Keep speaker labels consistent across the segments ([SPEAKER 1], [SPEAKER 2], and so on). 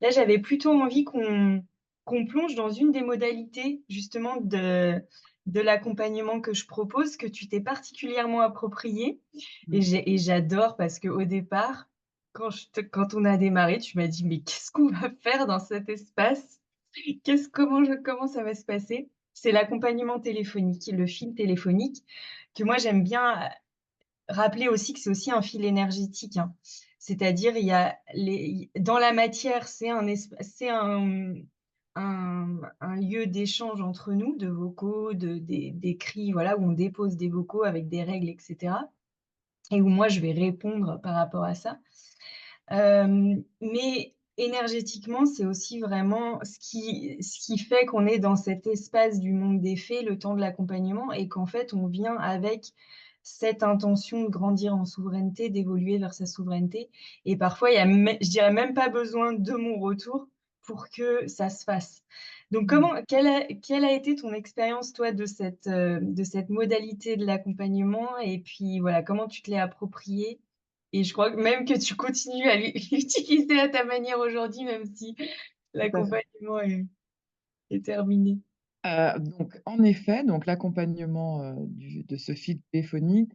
[SPEAKER 1] Là, j'avais plutôt envie qu'on plonge dans une des modalités justement de l'accompagnement que je propose, que tu t'es particulièrement approprié.
[SPEAKER 2] Mmh.
[SPEAKER 1] Et j'adore parce qu'au départ, quand on a démarré, tu m'as dit, mais qu'est-ce qu'on va faire dans cet espace? Comment ça va se passer? C'est l'accompagnement téléphonique, le fil téléphonique, que moi j'aime bien rappeler aussi que c'est aussi un fil énergétique, hein. C'est-à-dire, il y a les dans la matière, c'est un lieu d'échange entre nous, de vocaux, d'écrits, voilà, où on dépose des vocaux avec des règles et cetera et où moi je vais répondre par rapport à ça. Mais énergétiquement, c'est aussi vraiment ce qui fait qu'on est dans cet espace du monde des fées, le temps de l'accompagnement et qu'en fait, on vient avec cette intention de grandir en souveraineté, d'évoluer vers sa souveraineté et parfois, il y a mê je dirais même pas besoin de mon retour pour que ça se fasse. Donc
[SPEAKER 2] Mmh.
[SPEAKER 1] quelle a été ton expérience, toi, de cette modalité de l'accompagnement et puis, voilà, comment tu te l'es appropriée? Et je crois que même que tu continues à l'utiliser à ta manière aujourd'hui, même si
[SPEAKER 2] Tout à fait.
[SPEAKER 1] l'accompagnement est terminé.
[SPEAKER 2] Donc en effet, donc l'accompagnement, de ce fil téléphonique,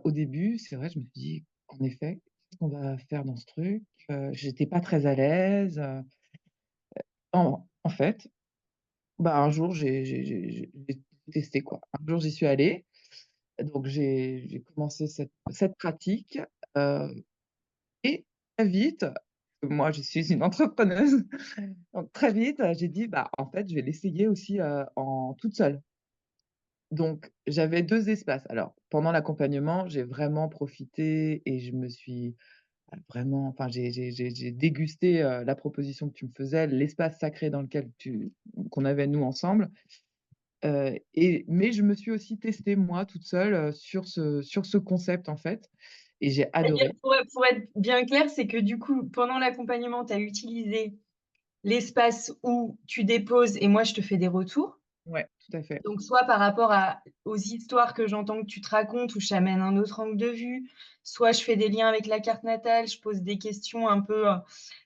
[SPEAKER 2] au début, c'est vrai, je me suis dit: «En effet, qu'est-ce qu'on va faire dans ce truc?» J'étais pas très à l'aise, en fait, bah, un jour, j'ai testé, quoi. Un jour, j'y suis allée, donc j'ai commencé cette pratique, heu et très vite, moi, je suis une entrepreneuse, donc très vite, j'ai dit: «Bah, en fait, je vais l'essayer aussi, en toute seule». Donc j'avais 2 espaces. Alors pendant l'accompagnement, j'ai vraiment profité et je me suis, vraiment enfin j'ai dégusté, la proposition que tu me faisais, l'espace sacré dans lequel tu qu'on avait nous ensemble, mais je me suis aussi testée moi toute seule, sur ce concept en fait et j'ai
[SPEAKER 1] C'est-à-dire,
[SPEAKER 2] adoré.
[SPEAKER 1] pour être bien clair, c'est que du coup, pendant l'accompagnement, tu as utilisé l'espace où tu déposes et moi je te fais des retours.
[SPEAKER 2] Ouais, tout à fait.
[SPEAKER 1] Donc soit par rapport aux histoires que j'entends que tu te racontes où je t'amène un autre angle de vue, soit je fais des liens avec la carte natale, je pose des questions un peu,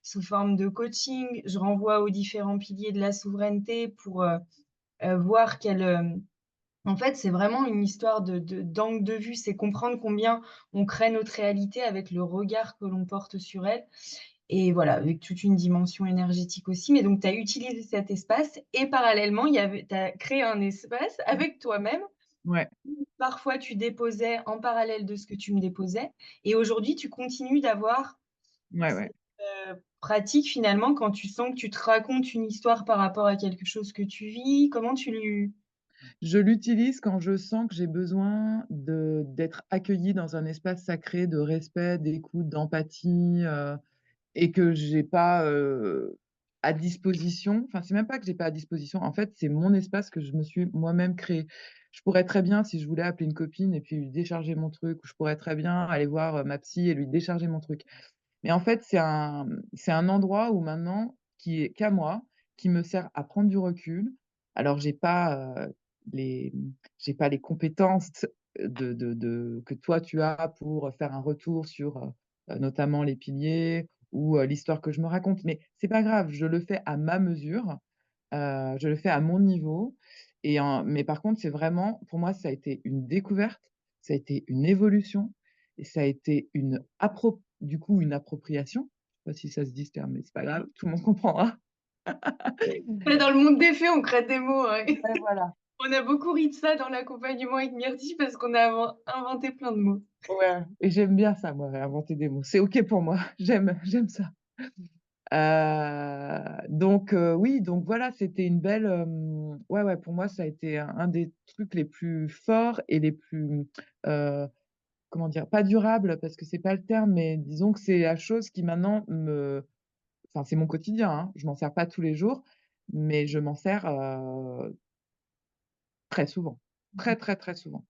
[SPEAKER 1] sous forme de coaching, je renvoie aux différents piliers de la souveraineté pour, voir en fait, c'est vraiment une histoire d'angle de vue, c'est comprendre combien on crée notre réalité avec le regard que l'on porte sur elle et voilà, avec toute une dimension énergétique aussi. Mais donc tu as utilisé cet espace et parallèlement, tu as créé un espace avec toi-même.
[SPEAKER 2] Ouais,
[SPEAKER 1] Parfois, tu déposais en parallèle de ce que tu me déposais et aujourd'hui, tu continues d'avoir
[SPEAKER 2] ouais, ouais.
[SPEAKER 1] cette, pratique finalement quand tu sens que tu te racontes une histoire par rapport à quelque chose que tu vis. Comment tu lu
[SPEAKER 2] Je l'utilise quand je sens que j'ai besoin d'être accueillie dans un espace sacré de respect, d'écoute, d'empathie, et que j'ai pas, à disposition enfin, c'est même pas que j'ai pas à disposition, en fait, c'est mon espace que je me suis moi-même créé. Je pourrais très bien, si je voulais, appeler une copine et puis lui décharger mon truc ou je pourrais très bien aller voir, ma psy et lui décharger mon truc. Mais en fait, c'est un endroit où maintenant qui est qu'à moi, qui me sert à prendre du recul. Alors j'ai pas les compétences que toi tu as pour faire un retour sur, notamment les piliers ou, l'histoire que je me raconte. Mais c'est pas grave, je le fais à ma mesure, je le fais à mon niveau mais par contre, c'est vraiment pour moi, ça a été une découverte, ça a été une évolution et ça a été une appropriation. Je sais pas si ça se dit ce terme, mais c'est pas grave, tout le monde comprendra.
[SPEAKER 1] Dans le monde des fées, on crée des mots, ouais.
[SPEAKER 2] Ouais, voilà.
[SPEAKER 1] On a beaucoup ri de ça dans l'accompagnement avec Myrtille parce qu'on a inventé plein de mots.
[SPEAKER 2] Ouais et j'aime bien ça moi, inventer des mots. C'est OK pour moi, j'aime ça. Oui, donc voilà, c'était une belle, ouais, ouais, pour moi, ça a été un des trucs les plus forts et les plus, heu, comment dire? Pas durables parce que c'est pas le terme, mais disons que c'est la chose qui maintenant enfin, c'est mon quotidien, hein. Je m'en sers pas tous les jours, mais je m'en sers, très souvent. Très, très, très souvent.